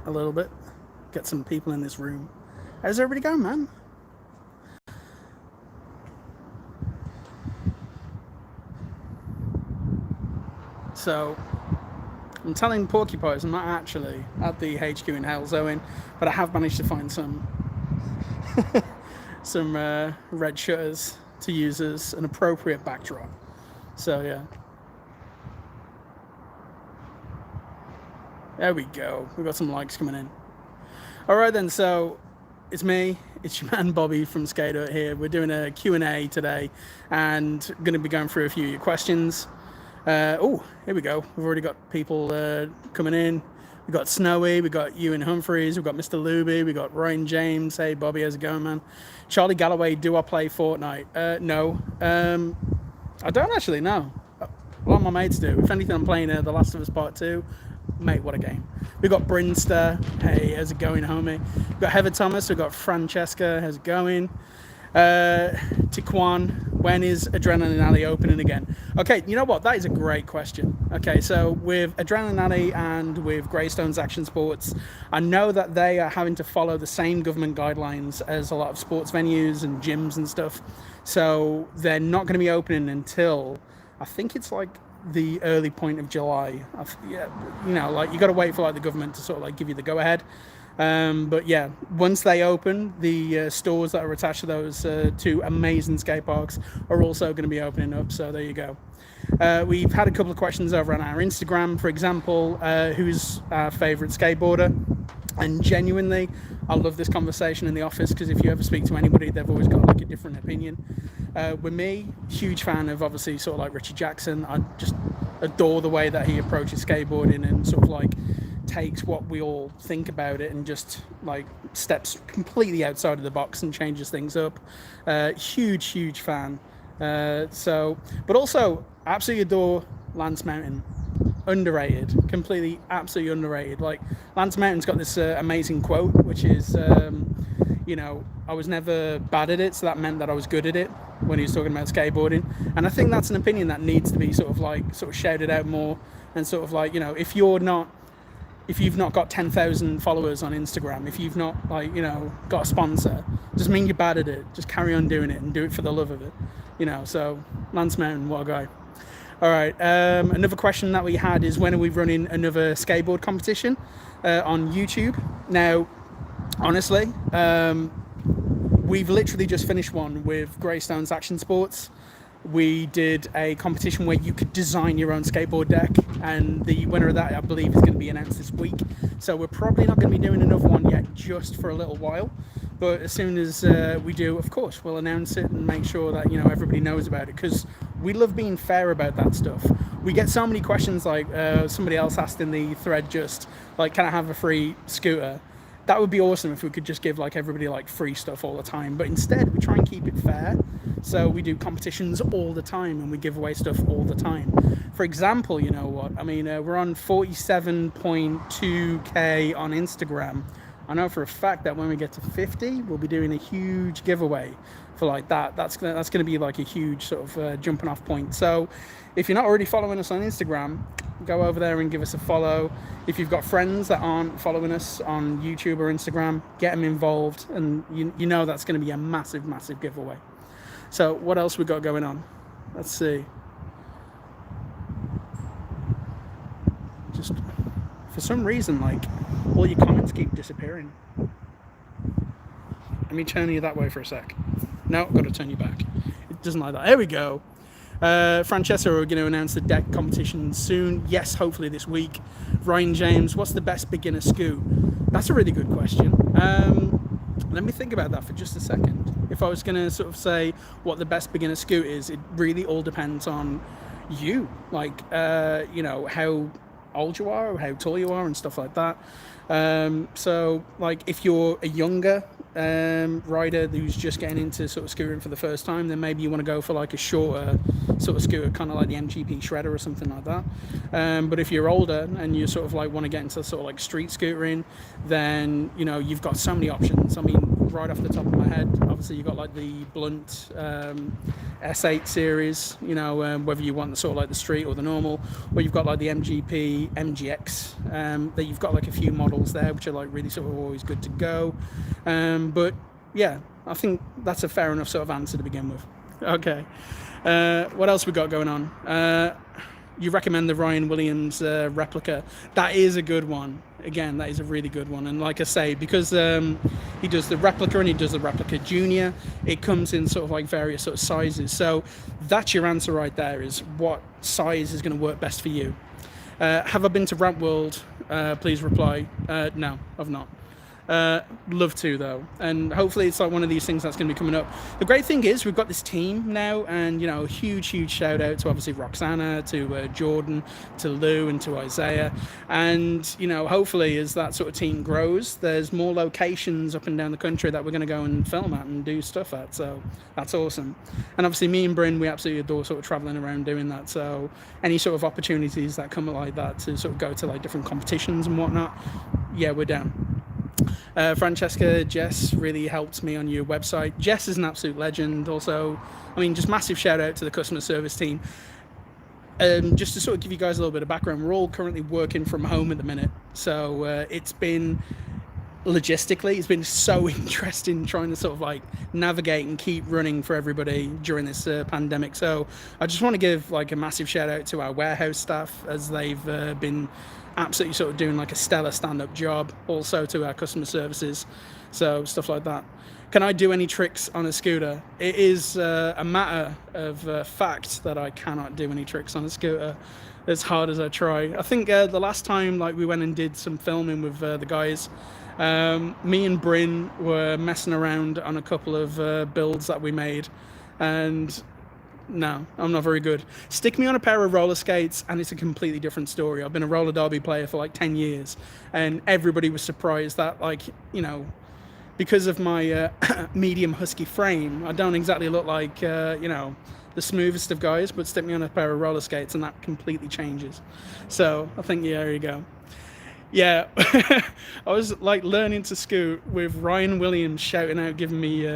a little bit, get some people in this room. How's everybody going, man? So, I'm telling Porcupines I'm not actually at the HQ in Halesowen, but I have managed to find some red shutters to use as an appropriate backdrop. So yeah, there we go. We've got some likes coming in. All right then. So it's me. It's your man Bobby from SkateHut here. We're doing a Q&A today, and going to be going through a few of your questions. Oh, here we go. We've already got people coming in. We've got Snowy, we've got Ewan Humphreys, we've got Mr. Luby, we've got Ryan James. Hey, Bobby, how's it going, man? Charlie Galloway, do I play Fortnite? No. I don't actually know. A lot of my mates do. If anything, I'm playing The Last of Us Part 2. Mate, what a game. We've got Brinster. Hey, how's it going, homie? We've got Heather Thomas, we've got Francesca. How's it going? Tiquan, when is Adrenaline Alley opening again? Okay, you know what? That is a great question. Okay, so with Adrenaline Alley and with Greystones Action Sports, I know that they are having to follow the same government guidelines as a lot of sports venues and gyms and stuff. So they're not going to be opening until, I think it's like the early point of July. Yeah, you know, like you got to wait for like the government to sort of like give you the go ahead. But yeah, once they open, the stores that are attached to those two amazing skate parks are also going to be opening up. So there you go. We've had a couple of questions over on our Instagram, for example, who's our favourite skateboarder? And genuinely, I love this conversation in the office, because if you ever speak to anybody, they've always got like a different opinion. With me, huge fan of obviously sort of like Richie Jackson. I just adore the way that he approaches skateboarding and sort of like takes what we all think about it and just like steps completely outside of the box and changes things up. Huge fan. But also absolutely adore Lance Mountain. Underrated, completely, absolutely underrated. Like Lance Mountain's got this amazing quote, which is, you know, I was never bad at it, so that meant that I was good at it, when he was talking about skateboarding. And I think that's an opinion that needs to be sort of shouted out more, and sort of like, you know, if you've not got 10,000 followers on Instagram, if you've not, like, you know, got a sponsor, doesn't mean you're bad at it. Just carry on doing it and do it for the love of it, you know. So Lance Mountain, what a guy. All right, another question that we had is, when are we running another skateboard competition on YouTube? Now, honestly, we've literally just finished one with Greystones Action Sports. We did a competition where you could design your own skateboard deck, and the winner of that, I believe, is going to be announced this week. So we're probably not going to be doing another one yet, just for a little while. But as soon as we do, of course, we'll announce it and make sure that, you know, everybody knows about it, because we love being fair about that stuff. We get so many questions, like somebody else asked in the thread, just like, can I have a free scooter? That would be awesome if we could just give like everybody like free stuff all the time. But instead, we try and keep it fair. So we do competitions all the time, and we give away stuff all the time. For example, you know what? I mean, we're on 47.2k on Instagram. I know for a fact that when we get to 50, we'll be doing a huge giveaway for like that. That's gonna be like a huge sort of jumping off point. So if you're not already following us on Instagram, go over there and give us a follow. If you've got friends that aren't following us on YouTube or Instagram, get them involved, and you know that's going to be a massive giveaway. So what else we got going on? Let's see. Just for some reason, like, all your comments keep disappearing. Let me turn you that way for a sec. No, I've got to turn you back. It doesn't like that. There we go. Francesca, we're going to announce the deck competition soon. Yes, hopefully this week. Ryan James, what's the best beginner scoot? That's a really good question. Let me think about that for just a second. If I was going to sort of say what the best beginner scoot is, it really all depends on you. Like, you know, how old you are, or how tall you are, and stuff like that. So, like, if you're a younger rider who's just getting into sort of scootering for the first time, then maybe you want to go for like a shorter sort of scooter, kind of like the MGP Shredder or something like that. But if you're older and you sort of like want to get into sort of like street scootering, then, you know, you've got so many options. I mean, right off the top of my head, obviously you've got like the Blunt S8 series, you know, whether you want the sort of like the street or the normal, or you've got like the MGP, MGX, that you've got like a few models there which are like really sort of always good to go. But yeah, I think that's a fair enough sort of answer to begin with. Okay, what else we got going on? You recommend the Ryan Williams replica. That is a good one. Again, that is a really good one. And like I say, because he does the replica and he does the replica junior, it comes in sort of like various sort of sizes. So that's your answer right there, is what size is going to work best for you. Have I been to Ramp World? Please reply. No, I've not. Love to though, and hopefully it's like one of these things that's going to be coming up. The great thing is we've got this team now, and you know, huge shout out to obviously Roxana, to Jordan, to Lou, and to Isaiah. And you know, hopefully as that sort of team grows, there's more locations up and down the country that we're going to go and film at and do stuff at. So that's awesome. And obviously me and Bryn, we absolutely adore sort of traveling around doing that. So any sort of opportunities that come like that to sort of go to like different competitions and whatnot, yeah, we're down. Francesca, Jess really helped me on your website. Jess is an absolute legend. Also, I mean, just massive shout out to the customer service team. Just to sort of give you guys a little bit of background, we're all currently working from home at the minute. So it's been, logistically, it's been so interesting trying to sort of like navigate and keep running for everybody during this pandemic. So I just want to give like a massive shout out to our warehouse staff, as they've been absolutely sort of doing like a stellar stand-up job. Also to our customer services, so stuff like that. Can I do any tricks on a scooter? It is a matter of fact that I cannot do any tricks on a scooter, as hard as I try. I think the last time like we went and did some filming with the guys, me and Bryn were messing around on a couple of builds that we made, and no, I'm not very good. Stick me on a pair of roller skates and it's a completely different story. I've been a roller derby player for like 10 years, and everybody was surprised that, like, you know, because of my medium husky frame, I don't exactly look like, you know, the smoothest of guys, but stick me on a pair of roller skates and that completely changes. So I think, yeah, there you go. Yeah, I was like learning to scoot with Ryan Williams shouting out, giving me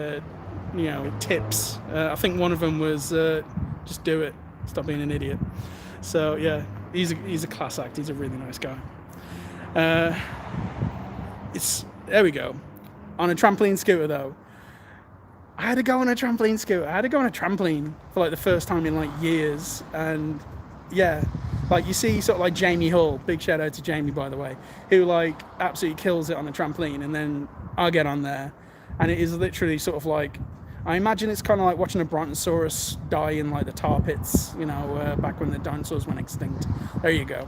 you know, tips. I think one of them was just do it, stop being an idiot. So yeah, he's a class act. He's a really nice guy. There we go. On a trampoline scooter though, I had to go on a trampoline scooter. I had to go on a trampoline for like the first time in like years. And yeah, like you see sort of like Jamie Hall, big shout out to Jamie by the way, who like absolutely kills it on a trampoline, and then I get on there and it is literally sort of like, I imagine it's kind of like watching a brontosaurus die in like the tar pits, you know, back when the dinosaurs went extinct. There you go.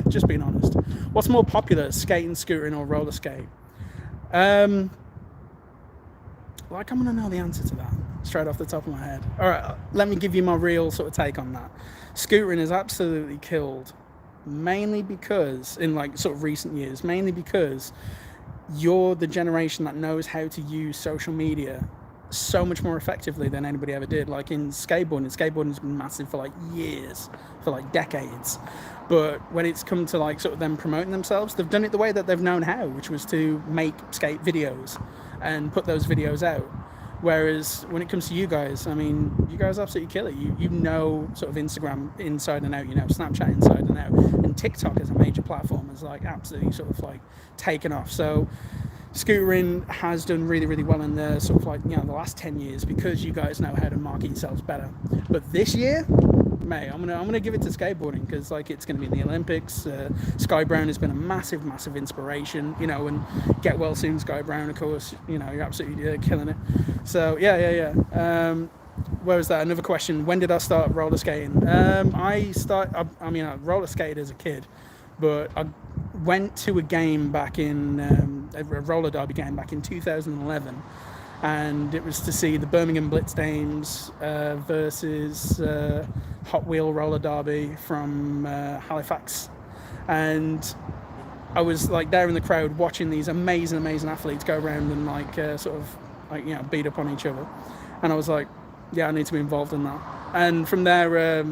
Just being honest. What's more popular, skating, scootering, or roller skate? Like, I'm gonna know the answer to that straight off the top of my head. All right, let me give you my real sort of take on that. Scootering is absolutely killed, mainly because in like sort of recent years, mainly because you're the generation that knows how to use social media so much more effectively than anybody ever did. Like in skateboarding's been massive for like years, for like decades. But when it's come to like sort of them promoting themselves, they've done it the way that they've known how, which was to make skate videos and put those videos out. Whereas when it comes to you guys, I mean, you guys absolutely kill it. You know sort of Instagram inside and out, you know Snapchat inside and out, and TikTok as a major platform is like absolutely sort of like taken off. So scootering has done really, really well in the sort of like, you know, the last 10 years because you guys know how to market yourselves better. But this year, mate, I'm gonna give it to skateboarding, because like it's gonna be in the Olympics. Sky Brown has been a massive inspiration, you know, and get well soon, Sky Brown, of course. You know, you're absolutely killing it. So yeah. Where was that? Another question. When did I start roller skating? I roller skated as a kid, but I went to a game back in a roller derby game back in 2011, and it was to see the Birmingham Blitz Dames versus Hot Wheel roller derby from Halifax, and I was like there in the crowd watching these amazing athletes go around and like sort of like, you know, beat up on each other, and I was like, yeah, I need to be involved in that. And from there,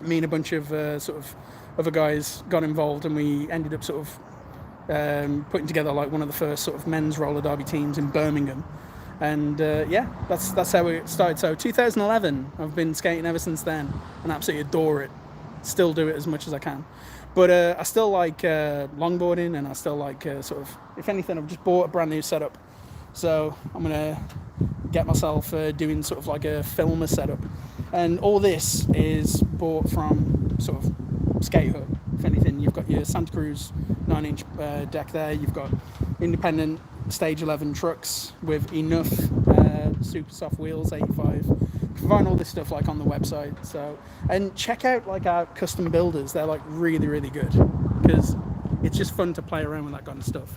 me and a bunch of sort of other guys got involved, and we ended up sort of putting together like one of the first sort of men's roller derby teams in Birmingham. And yeah, that's how it started. So 2011, I've been skating ever since then, and absolutely adore it. Still do it as much as I can. But I still like longboarding, and I still like sort of, if anything, I've just bought a brand new setup. So I'm gonna get myself doing sort of like a filmer setup, and all this is bought from sort of SkateHut. If anything, you've got your Santa Cruz 9-inch deck there. You've got independent stage 11 trucks with enough super soft wheels, 85. You can find all this stuff like on the website. So, and check out like our custom builders. They're like really, really good, because it's just fun to play around with that kind of stuff.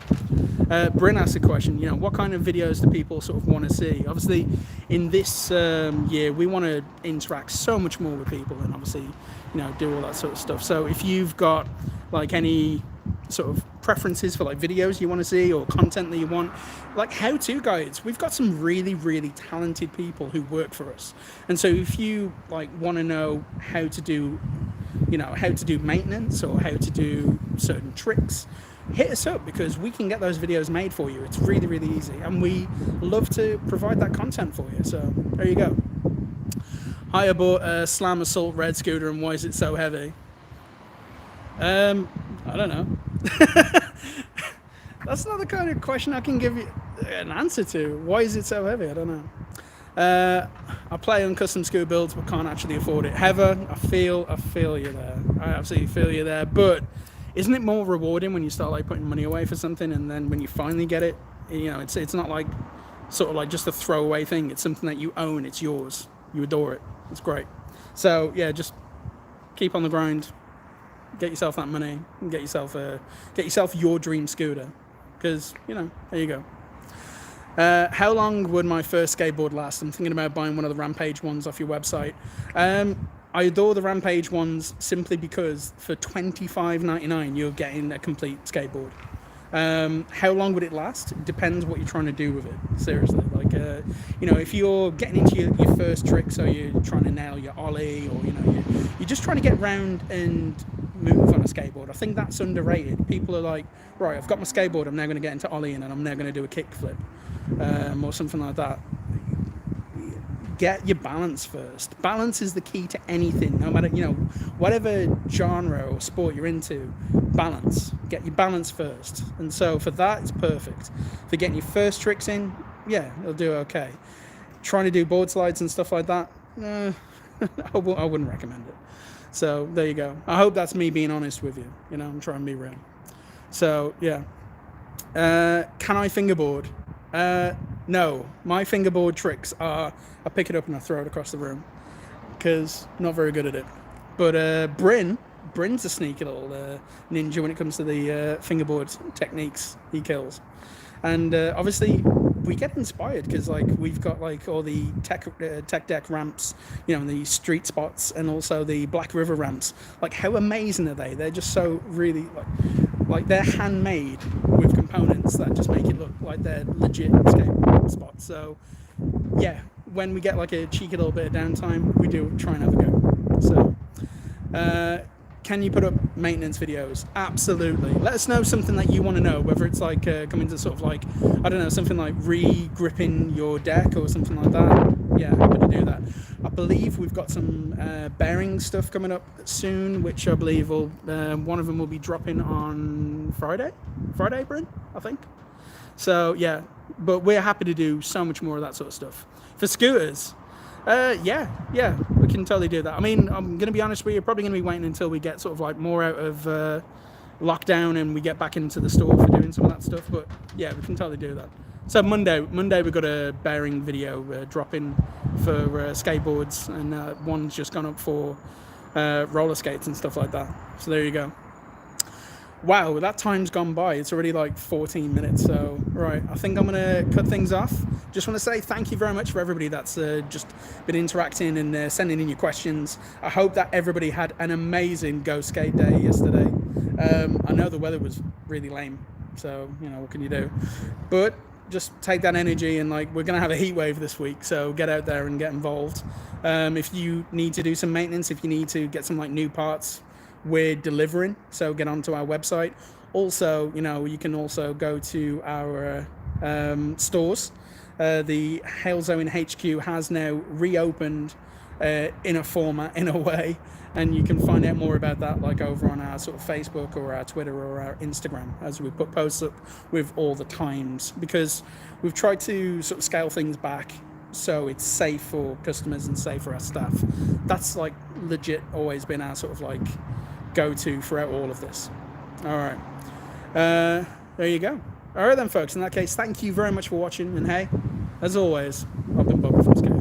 Bryn asked a question, you know, what kind of videos do people sort of want to see? Obviously, in this year, we want to interact so much more with people, and obviously, you know, do all that sort of stuff. So if you've got like any sort of preferences for like videos you want to see, or content that you want, like how-to guides, we've got some really, really talented people who work for us. And so if you like want to know how to do, you know, how to do maintenance or how to do certain tricks, hit us up, because we can get those videos made for you. It's really, really easy, and we love to provide that content for you. So there you go. I bought a Slam Assault red scooter, and why is it so heavy? I don't know. That's not the kind of question I can give you an answer to. Why is it so heavy? I don't know. I play on custom scooter builds, but can't actually afford it. Heather, I feel you there. I absolutely feel you there. But isn't it more rewarding when you start like putting money away for something, and then when you finally get it, you know, it's not like sort of like just a throwaway thing. It's something that you own. It's yours. You adore it. It's great. So yeah, just keep on the grind. Get yourself that money, and get yourself your dream scooter, because, you know, there you go. How long would my first skateboard last? I'm thinking about buying one of the Rampage ones off your website. I adore the Rampage ones simply because for $25.99 you're getting a complete skateboard. How long would it last? It depends what you're trying to do with it. Seriously, like you know, if you're getting into your first trick, so you're trying to nail your ollie, or you know, you're just trying to get round and move on a skateboard, I think that's underrated. People are like, right, I've got my skateboard, I'm now going to get into ollieing, and I'm now going to do a kickflip, or something like that. Get your balance first. Balance is the key to anything, no matter, you know, whatever genre or sport you're into. Balance. Get your balance first. And so for that, it's perfect. For getting your first tricks in, yeah, it'll do okay. Trying to do board slides and stuff like that, I wouldn't recommend it. So there you go. I hope that's me being honest with you. You know, I'm trying to be real. So yeah. Can I fingerboard? No. My fingerboard tricks are, I pick it up and I throw it across the room, because I'm not very good at it. But Bryn's a sneaky little ninja when it comes to the fingerboard techniques he kills. And obviously we get inspired, because like we've got like all the tech deck ramps, you know, the street spots, and also the Black River ramps. Like, how amazing are they? They're just so really like they're handmade with components that just make it look like they're legit skate spots. So yeah, when we get like a cheeky little bit of downtime, we do try and have a go. So can you put up maintenance videos? Absolutely. Let us know something that you want to know, whether it's like coming to sort of like, I don't know, something like re-gripping your deck or something like that. Yeah, happy to do that. I believe we've got some bearing stuff coming up soon, which I believe will one of them will be dropping on Friday, Bryn, I think. So yeah, but we're happy to do so much more of that sort of stuff. For scooters, yeah, we can totally do that. I mean, I'm going to be honest with you, probably going to be waiting until we get sort of like more out of lockdown and we get back into the store for doing some of that stuff. But yeah, we can totally do that. So Monday we've got a bearing video dropping for skateboards, and one's just gone up for roller skates and stuff like that. So there you go. Wow, that time's gone by. It's already like 14 minutes. So, right, I think I'm going to cut things off. Just want to say thank you very much for everybody that's just been interacting and sending in your questions. I hope that everybody had an amazing Go Skate Day yesterday. I know the weather was really lame, so, you know, what can you do? But just take that energy, and like, we're going to have a heat wave this week, so get out there and get involved. If you need to do some maintenance, if you need to get some like new parts, we're delivering, so get onto our website. Also, you know, you can also go to our stores. The Hailzone HQ has now reopened in a format, in a way, and you can find out more about that like over on our sort of Facebook or our Twitter or our Instagram, as we put posts up with all the times, because we've tried to sort of scale things back so it's safe for customers and safe for our staff. That's like legit always been our sort of like go-to throughout all of this. All right, there you go. All right then, folks, in that case, thank you very much for watching, and hey, as always, I've been Bobby from Skateboard.